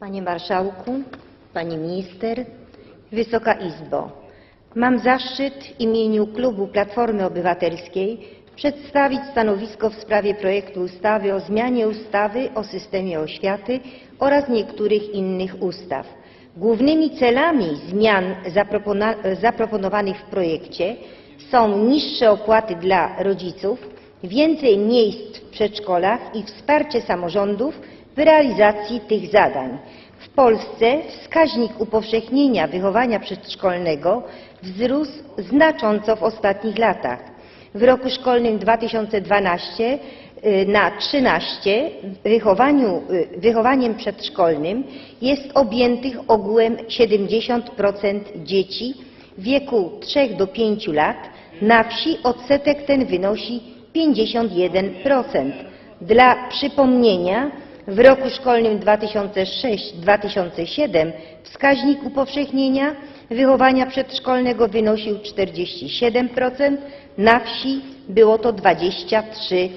Panie Marszałku, Pani Minister, Wysoka Izbo! Mam zaszczyt w imieniu Klubu Platformy Obywatelskiej przedstawić stanowisko w sprawie projektu ustawy o zmianie ustawy o systemie oświaty oraz niektórych innych ustaw. Głównymi celami zmian zaproponowanych w projekcie są niższe opłaty dla rodziców, więcej miejsc w przedszkolach i wsparcie samorządów w realizacji tych zadań. W Polsce wskaźnik upowszechnienia wychowania przedszkolnego wzrósł znacząco w ostatnich latach. W roku szkolnym 2012 na 13 wychowaniem przedszkolnym jest objętych ogółem 70% dzieci w wieku 3 do 5 lat. Na wsi odsetek ten wynosi 51%. Dla przypomnienia, w roku szkolnym 2006-2007 wskaźnik upowszechnienia wychowania przedszkolnego wynosił 47%, na wsi było to 23%.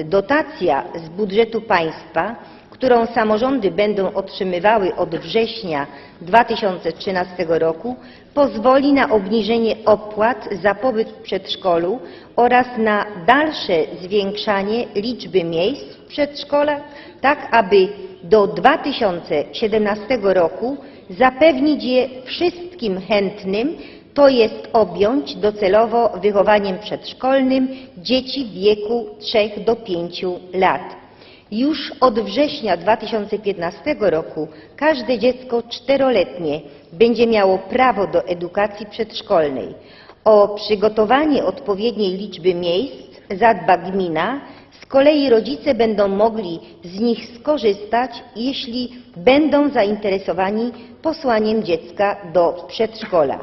Dotacja z budżetu państwa, którą samorządy będą otrzymywały od września 2013 roku, pozwoli na obniżenie opłat za pobyt w przedszkolu oraz na dalsze zwiększanie liczby miejsc w przedszkolach, tak aby do 2017 roku zapewnić je wszystkim chętnym, to jest objąć docelowo wychowaniem przedszkolnym dzieci w wieku 3 do 5 lat. Już od września 2015 roku każde dziecko 4-letnie będzie miało prawo do edukacji przedszkolnej. O przygotowanie odpowiedniej liczby miejsc zadba gmina, z kolei rodzice będą mogli z nich skorzystać, jeśli będą zainteresowani posłaniem dziecka do przedszkola.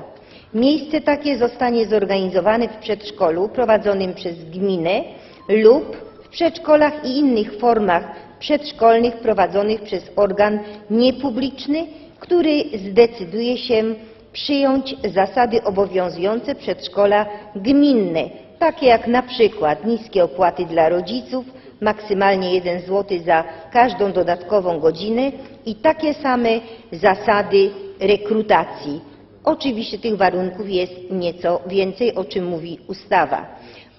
Miejsce takie zostanie zorganizowane w przedszkolu prowadzonym przez gminę lub w przedszkolach i innych formach przedszkolnych prowadzonych przez organ niepubliczny, który zdecyduje się przyjąć zasady obowiązujące przedszkola gminne, takie jak na przykład niskie opłaty dla rodziców, maksymalnie 1 zł za każdą dodatkową godzinę i takie same zasady rekrutacji. Oczywiście tych warunków jest nieco więcej, o czym mówi ustawa.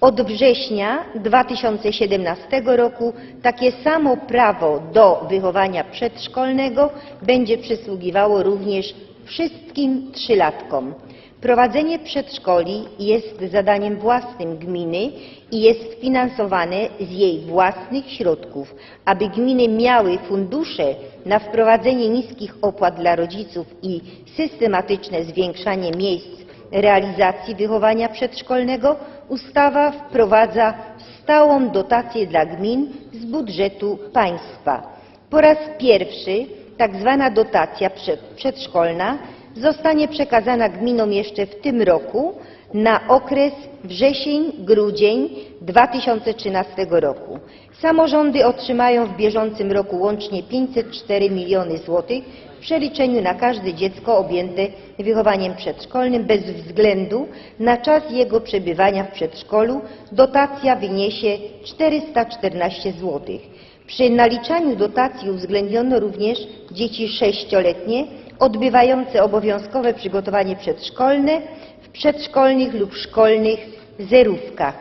Od września 2017 roku takie samo prawo do wychowania przedszkolnego będzie przysługiwało również wszystkim 3-latkom. Prowadzenie przedszkoli jest zadaniem własnym gminy i jest finansowane z jej własnych środków. Aby gminy miały fundusze na wprowadzenie niskich opłat dla rodziców i systematyczne zwiększanie miejsc realizacji wychowania przedszkolnego, ustawa wprowadza stałą dotację dla gmin z budżetu państwa. Po raz pierwszy tak zwana dotacja przedszkolna zostanie przekazana gminom jeszcze w tym roku na okres wrzesień-grudzień 2013 roku. Samorządy otrzymają w bieżącym roku łącznie 504 miliony złotych w przeliczeniu na każde dziecko objęte wychowaniem przedszkolnym bez względu na czas jego przebywania w przedszkolu. Dotacja wyniesie 414 złotych. Przy naliczaniu dotacji uwzględniono również dzieci 6-letnie odbywające obowiązkowe przygotowanie przedszkolne w przedszkolnych lub szkolnych zerówkach.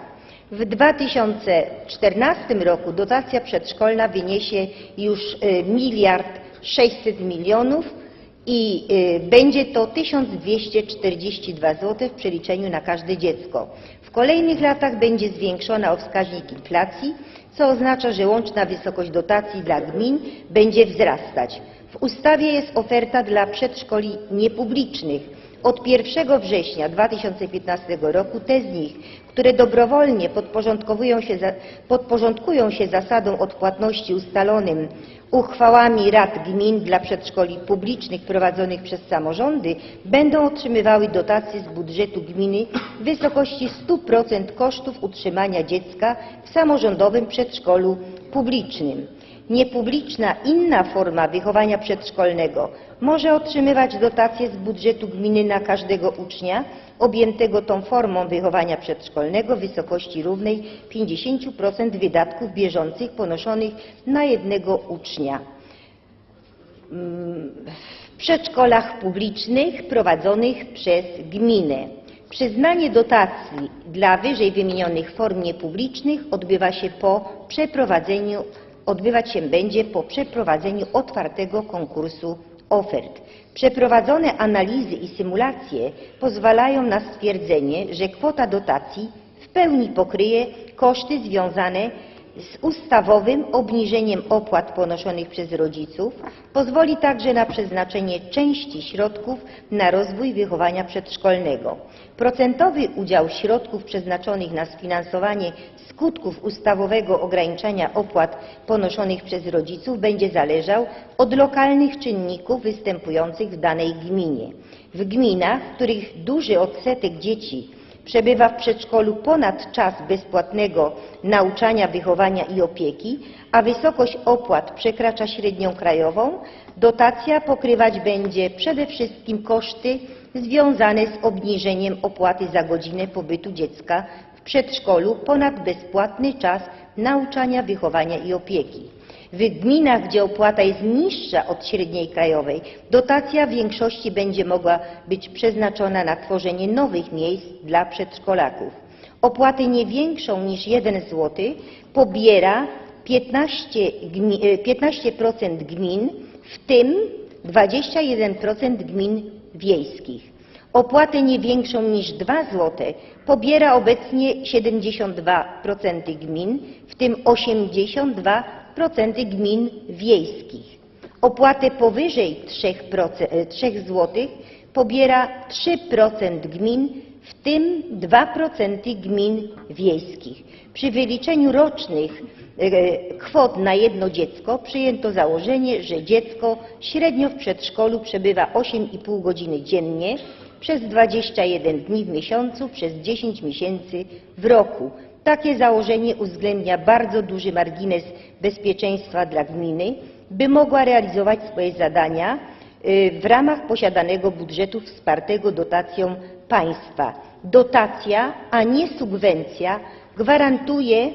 W 2014 roku dotacja przedszkolna wyniesie już 1 600 milionów i będzie to 1242 zł w przeliczeniu na każde dziecko. W kolejnych latach będzie zwiększona o wskaźnik inflacji, co oznacza, że łączna wysokość dotacji dla gmin będzie wzrastać. W ustawie jest oferta dla przedszkoli niepublicznych. Od 1 września 2015 roku te z nich, które dobrowolnie podporządkują się zasadom odpłatności ustalonym uchwałami rad gmin dla przedszkoli publicznych prowadzonych przez samorządy, będą otrzymywały dotacje z budżetu gminy w wysokości 100% kosztów utrzymania dziecka w samorządowym przedszkolu publicznym. Niepubliczna inna forma wychowania przedszkolnego może otrzymywać dotacje z budżetu gminy na każdego ucznia objętego tą formą wychowania przedszkolnego w wysokości równej 50% wydatków bieżących ponoszonych na jednego ucznia. w przedszkolach publicznych prowadzonych przez gminę. Przyznanie dotacji dla wyżej wymienionych form niepublicznych odbywać się będzie po przeprowadzeniu otwartego konkursu ofert. Przeprowadzone analizy i symulacje pozwalają na stwierdzenie, że kwota dotacji w pełni pokryje koszty związane z ustawowym obniżeniem opłat ponoszonych przez rodziców, pozwoli także na przeznaczenie części środków na rozwój wychowania przedszkolnego. Procentowy udział środków przeznaczonych na sfinansowanie skutków ustawowego ograniczania opłat ponoszonych przez rodziców będzie zależał od lokalnych czynników występujących w danej gminie. W gminach, w których duży odsetek dzieci przebywa w przedszkolu ponad czas bezpłatnego nauczania, wychowania i opieki, a wysokość opłat przekracza średnią krajową, dotacja pokrywać będzie przede wszystkim koszty związane z obniżeniem opłaty za godzinę pobytu dziecka w przedszkolu ponad bezpłatny czas nauczania, wychowania i opieki. W gminach, gdzie opłata jest niższa od średniej krajowej, dotacja w większości będzie mogła być przeznaczona na tworzenie nowych miejsc dla przedszkolaków. Opłatę nie większą niż 1 zł pobiera 15% gmin, w tym 21% gmin wiejskich. Opłatę nie większą niż 2 zł pobiera obecnie 72% gmin, w tym 82% gmin wiejskich. Opłatę powyżej 3 zł pobiera 3% gmin, w tym 2% gmin wiejskich. Przy wyliczeniu rocznych kwot na jedno dziecko przyjęto założenie, że dziecko średnio w przedszkolu przebywa 8,5 godziny dziennie przez 21 dni w miesiącu przez 10 miesięcy w roku. Takie założenie uwzględnia bardzo duży margines bezpieczeństwa dla gminy, by mogła realizować swoje zadania w ramach posiadanego budżetu wspartego dotacją państwa. Dotacja, a nie subwencja, gwarantuje,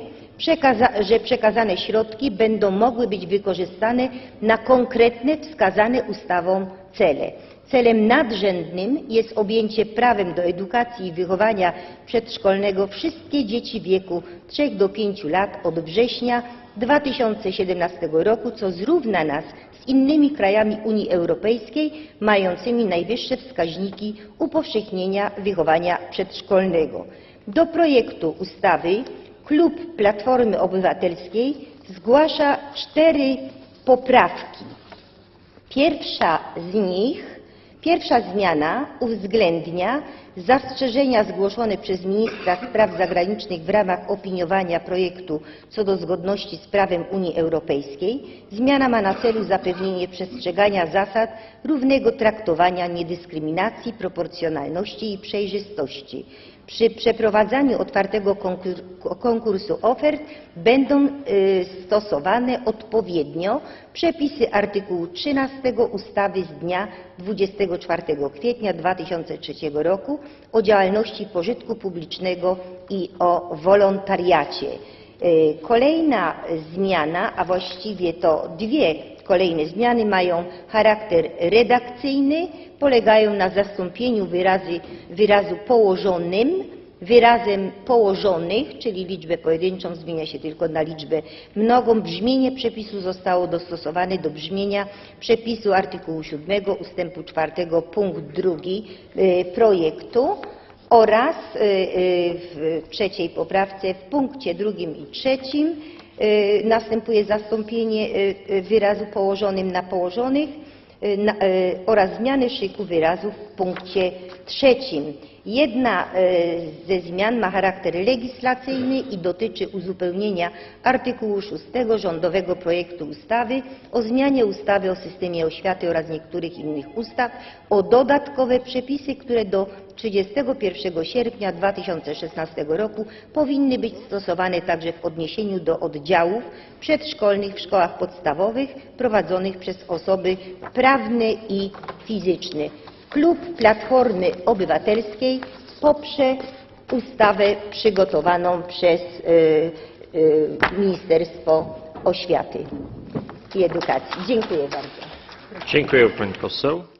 że przekazane środki będą mogły być wykorzystane na konkretne, wskazane ustawą cele. Celem nadrzędnym jest objęcie prawem do edukacji i wychowania przedszkolnego wszystkie dzieci w wieku 3 do 5 lat od września 2017 roku, co zrówna nas z innymi krajami Unii Europejskiej mającymi najwyższe wskaźniki upowszechnienia wychowania przedszkolnego. Do projektu ustawy Klub Platformy Obywatelskiej zgłasza 4 poprawki. Pierwsza zmiana uwzględnia zastrzeżenia zgłoszone przez ministra spraw zagranicznych w ramach opiniowania projektu co do zgodności z prawem Unii Europejskiej. Zmiana ma na celu zapewnienie przestrzegania zasad równego traktowania, niedyskryminacji, proporcjonalności i przejrzystości. Przy przeprowadzaniu otwartego konkursu ofert będą stosowane odpowiednio przepisy artykułu 13 ustawy z dnia 24 kwietnia 2003 roku o działalności pożytku publicznego i o wolontariacie. Kolejna zmiana, a właściwie to 2 kolejne zmiany mają charakter redakcyjny, polegają na zastąpieniu wyrazu położonym wyrazem położonych, czyli liczbę pojedynczą zmienia się tylko na liczbę mnogą. Brzmienie przepisu zostało dostosowane do brzmienia przepisu artykułu 7 ustępu 4 punkt 2 projektu oraz w 3. poprawce w punkcie 2 i 3 następuje zastąpienie wyrazu położonym na położonych oraz zmiany szyku wyrazów w punkcie 3. Jedna ze zmian ma charakter legislacyjny i dotyczy uzupełnienia artykułu 6 rządowego projektu ustawy o zmianie ustawy o systemie oświaty oraz niektórych innych ustaw o dodatkowe przepisy, które do 31 sierpnia 2016 roku powinny być stosowane także w odniesieniu do oddziałów przedszkolnych w szkołach podstawowych prowadzonych przez osoby prawne i fizyczne. Klub Platformy Obywatelskiej poprze ustawę przygotowaną przez Ministerstwo Oświaty i Edukacji. Dziękuję bardzo. Dziękuję pani poseł.